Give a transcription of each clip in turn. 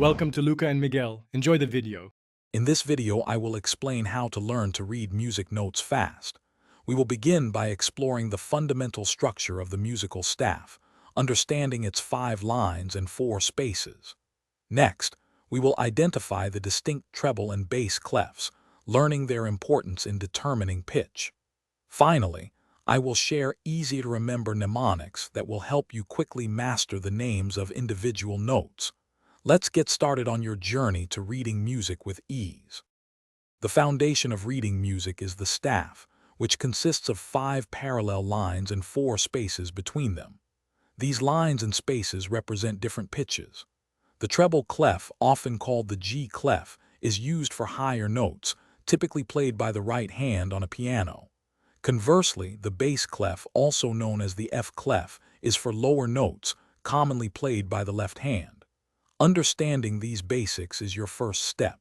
Welcome to Luca and Miguel. Enjoy the video. In this video, I will explain how to learn to read music notes fast. We will begin by exploring the fundamental structure of the musical staff, understanding its 5 lines and 4 spaces. Next, we will identify the distinct treble and bass clefs, learning their importance in determining pitch. Finally, I will share easy-to-remember mnemonics that will help you quickly master the names of individual notes. Let's get started on your journey to reading music with ease. The foundation of reading music is the staff, which consists of 5 parallel lines and 4 spaces between them. These lines and spaces represent different pitches. The treble clef, often called the G clef, is used for higher notes, typically played by the right hand on a piano. Conversely, the bass clef, also known as the F clef, is for lower notes, commonly played by the left hand. Understanding these basics is your first step.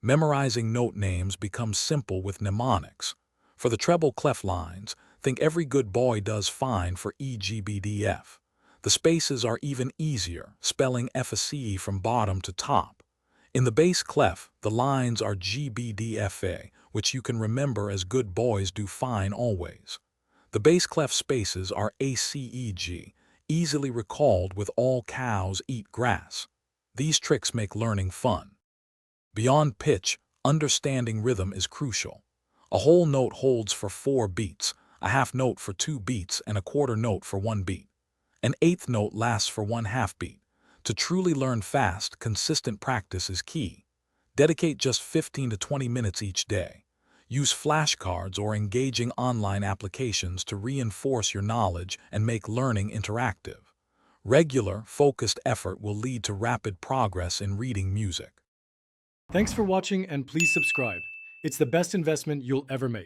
Memorizing note names becomes simple with mnemonics. For the treble clef lines, think "every good boy does fine" for EGBDF. The spaces are even easier, spelling FACE from bottom to top. In the bass clef, the lines are GBDFA, which you can remember as "good boys do fine always." The bass clef spaces are ACEG, easily recalled with "all cows eat grass." These tricks make learning fun. Beyond pitch, understanding rhythm is crucial. A whole note holds for 4 beats, a half note for 2 beats, and a quarter note for 1 beat. An eighth note lasts for 1/2 beat. To truly learn fast, consistent practice is key. Dedicate just 15 to 20 minutes each day. Use flashcards or engaging online applications to reinforce your knowledge and make learning interactive. Regular, focused effort will lead to rapid progress in reading music. Thanks for watching and please subscribe. It's the best investment you'll ever make.